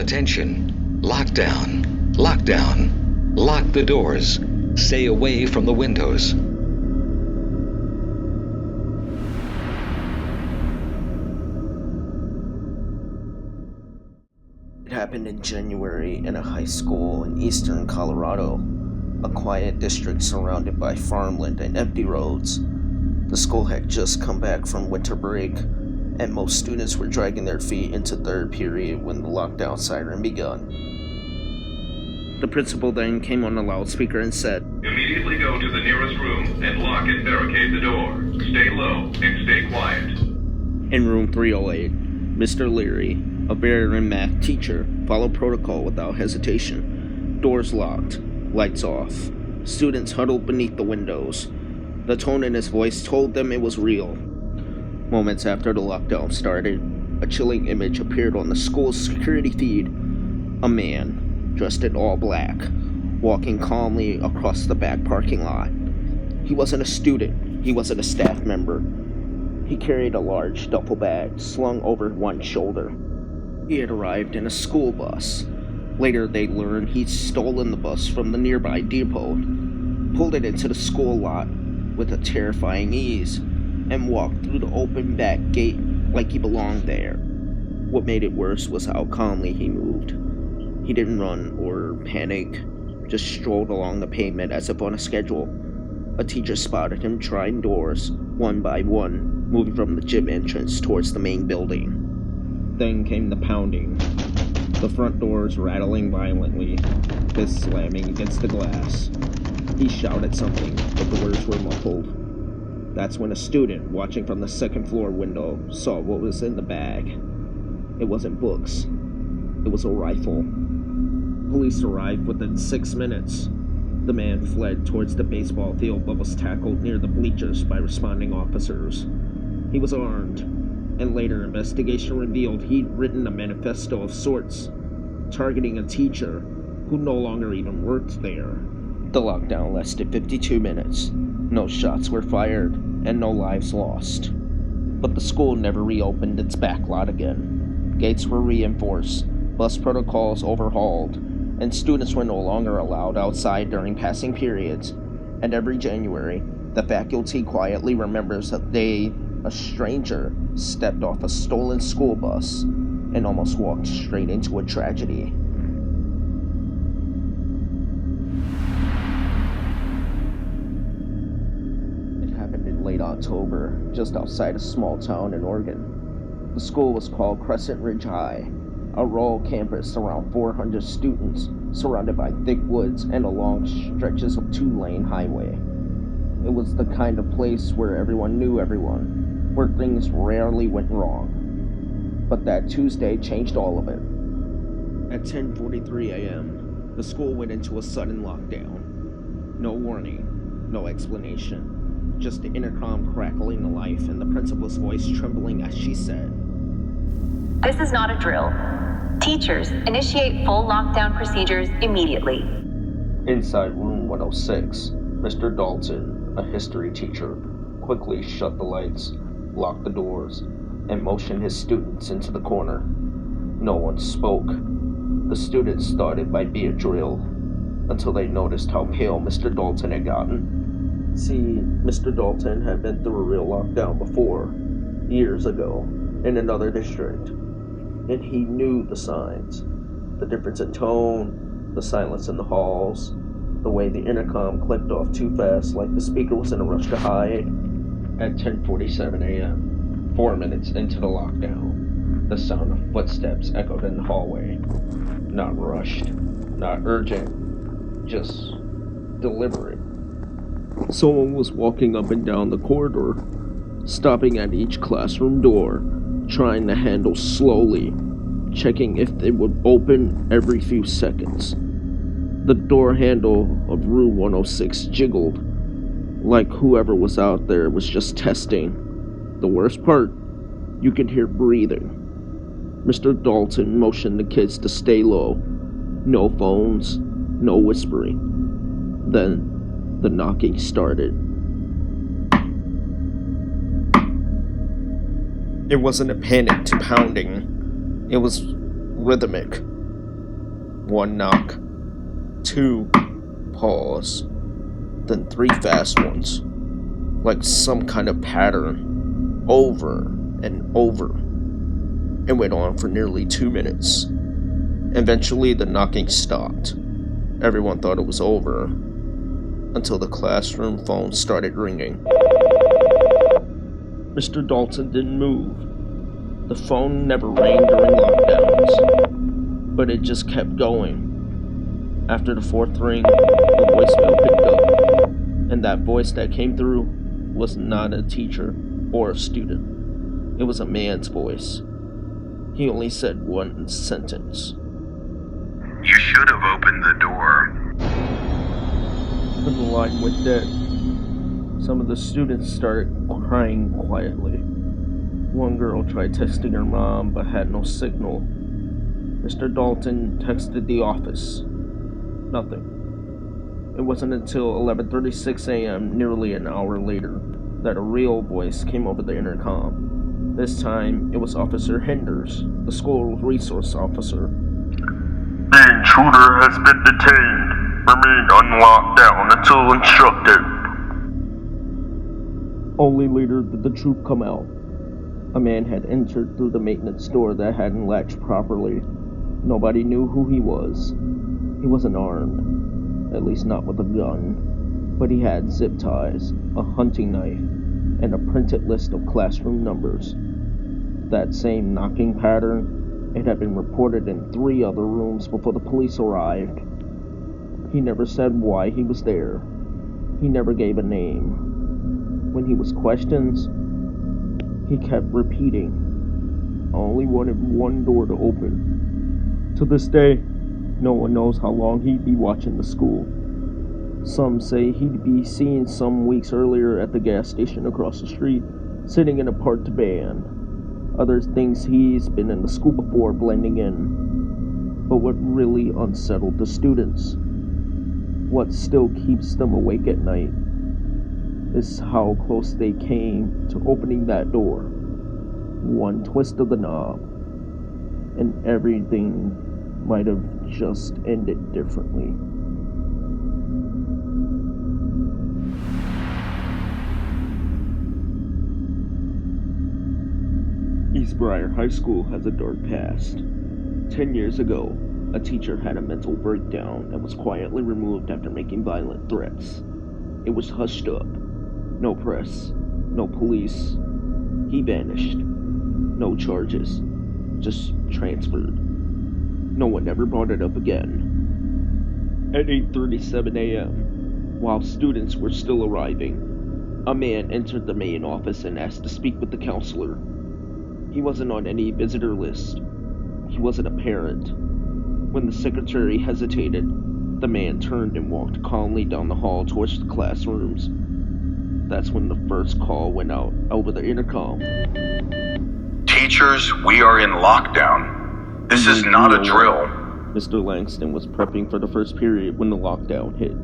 Attention. Lockdown. Lockdown. Lock the doors. Stay away from the windows. It happened in January in a high school in eastern Colorado, a quiet district surrounded by farmland and empty roads. The school had just come back from winter break, and most students were dragging their feet into third period when the lockdown siren begun. The principal then came on the loudspeaker and said, "Immediately go to the nearest room and lock and barricade the door. Stay low and stay quiet." In room 308, Mr. Leary, a veteran math teacher, followed protocol without hesitation. Doors locked, lights off. Students huddled beneath the windows. The tone in his voice told them it was real. Moments after the lockdown started, a chilling image appeared on the school's security feed. A man, dressed in all black, walking calmly across the back parking lot. He wasn't a student, he wasn't a staff member. He carried a large duffel bag slung over one shoulder. He had arrived in a school bus. Later they learned he'd stolen the bus from the nearby depot, pulled it into the school lot with a terrifying ease, and walked through the open back gate like he belonged there. What made it worse was how calmly he moved. He didn't run or panic, just strolled along the pavement as if on a schedule. A teacher spotted him trying doors, one by one, moving from the gym entrance towards the main building. Then came the pounding, the front doors rattling violently, fists slamming against the glass. He shouted something, but the words were muffled. That's when a student, watching from the second floor window, saw what was in the bag. It wasn't books. It was a rifle. Police arrived within 6 minutes. The man fled towards the baseball field but was tackled near the bleachers by responding officers. He was armed, and later investigation revealed he'd written a manifesto of sorts, targeting a teacher who no longer even worked there. The lockdown lasted 52 minutes. No shots were fired, and no lives lost. But the school never reopened its backlot again. Gates were reinforced, bus protocols overhauled, and students were no longer allowed outside during passing periods. And every January, the faculty quietly remembers the day a stranger stepped off a stolen school bus and almost walked straight into a tragedy. Late October, just outside a small town in Oregon. The school was called Crescent Ridge High, a rural campus around 400 students, surrounded by thick woods and along stretches of 2-lane highway. It was the kind of place where everyone knew everyone, where things rarely went wrong. But that Tuesday changed all of it. At 10:43 a.m., the school went into a sudden lockdown. No warning, no explanation. Just the intercom crackling to life and the principal's voice trembling as she said, "This is not a drill. Teachers, initiate full lockdown procedures immediately." Inside room 106, Mr. Dalton, a history teacher, quickly shut the lights, locked the doors, and motioned his students into the corner. No one spoke. The students thought it might be a drill, until they noticed how pale Mr. Dalton had gotten. See, Mr. Dalton had been through a real lockdown before, years ago, in another district, and he knew the signs, the difference in tone, the silence in the halls, the way the intercom clicked off too fast like the speaker was in a rush to hide. At 10:47 a.m., 4 minutes into the lockdown, the sound of footsteps echoed in the hallway. Not rushed, not urgent, just deliberate. Someone was walking up and down the corridor, stopping at each classroom door, trying to handle slowly, checking if they would open every few seconds. The door handle of room 106 jiggled, like whoever was out there was just testing. The worst part, you could hear breathing. Mr. Dalton motioned the kids to stay low. No phones, no whispering. Then the knocking started. It wasn't a panicked pounding. It was rhythmic, 1 knock, 2 pause, then 3 fast ones, like some kind of pattern, over and over. It went on for nearly 2 minutes. Eventually, the knocking stopped. Everyone thought it was over, until the classroom phone started ringing. Mr. Dalton didn't move. The phone never rang during lockdowns, but it just kept going. After the 4th ring, the voicemail picked up, and that voice that came through was not a teacher or a student. It was a man's voice. He only said one sentence. You should have opened the door. Then the line went dead. Some of the students started crying quietly. One girl tried texting her mom but had no signal. Mr. Dalton texted the office. Nothing. It wasn't until 11:36 a.m., nearly an hour later, that a real voice came over the intercom. This time, it was Officer Henders, the school resource officer. The intruder has been detained. Remain on lockdown until instructed. Only later did the truth come out. A man had entered through the maintenance door that hadn't latched properly. Nobody knew who he was. He wasn't armed, at least not with a gun, but he had zip ties, a hunting knife, and a printed list of classroom numbers. That same knocking pattern, it had been reported in 3 other rooms before the police arrived. He never said why he was there. He never gave a name. When he was questioned, he kept repeating, "I only wanted one door to open." To this day, no one knows how long he'd be watching the school. Some say he'd be seen some weeks earlier at the gas station across the street, sitting in a parked van. Others think he's been in the school before, blending in. But what really unsettled the students, what still keeps them awake at night, is how close they came to opening that door. One twist of the knob, and everything might have just ended differently. Eastbriar High School has a dark past. 10 years ago, a teacher had a mental breakdown and was quietly removed after making violent threats. It was hushed up. No press, no police. He vanished. No charges, just transferred. No one ever brought it up again. At 8:37 a.m., while students were still arriving, a man entered the main office and asked to speak with the counselor. He wasn't on any visitor list. He wasn't a parent. When the secretary hesitated, the man turned and walked calmly down the hall towards the classrooms. That's when the first call went out over the intercom. Teachers, we are in lockdown. This is not a drill. Mr. Langston was prepping for the first period when the lockdown hit.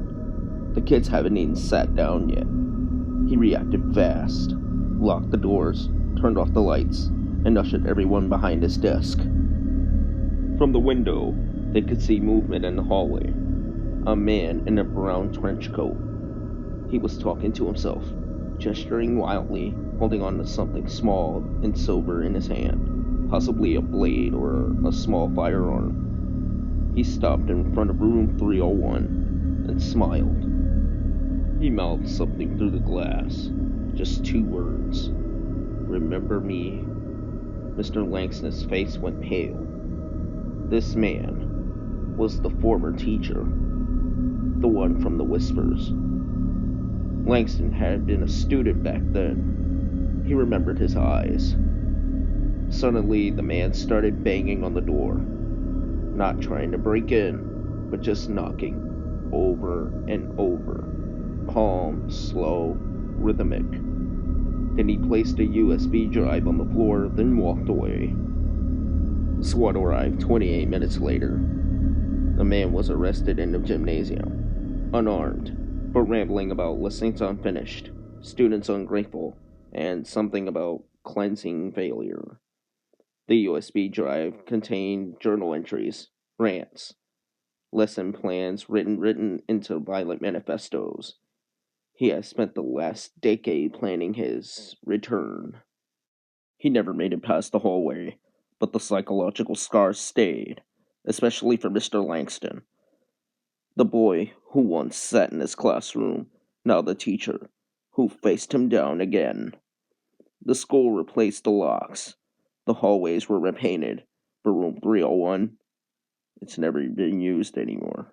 The kids haven't even sat down yet. He reacted fast, locked the doors, turned off the lights, and ushered everyone behind his desk. From the window, they could see movement in the hallway. A man in a brown trench coat. He was talking to himself, gesturing wildly, holding on to something small and silver in his hand, possibly a blade or a small firearm. He stopped in front of room 301 and smiled. He mouthed something through the glass, just 2 words. "Remember me?" Mr. Langston's face went pale. This man was the former teacher, the one from the whispers. Langston had been a student back then. He remembered his eyes. Suddenly, the man started banging on the door, not trying to break in, but just knocking, over and over, calm, slow, rhythmic. Then he placed a USB drive on the floor, then walked away. SWAT arrived 28 minutes later. The man was arrested in the gymnasium, unarmed, but rambling about lessons unfinished, students ungrateful, and something about cleansing failure. The USB drive contained journal entries, rants, lesson plans written into violent manifestos. He has spent the last decade planning his return. He never made it past the hallway, but the psychological scars stayed, especially for Mr. Langston, the boy who once sat in his classroom, now the teacher, who faced him down again. The school replaced the locks. The hallways were repainted, but room 301, it's never been used anymore.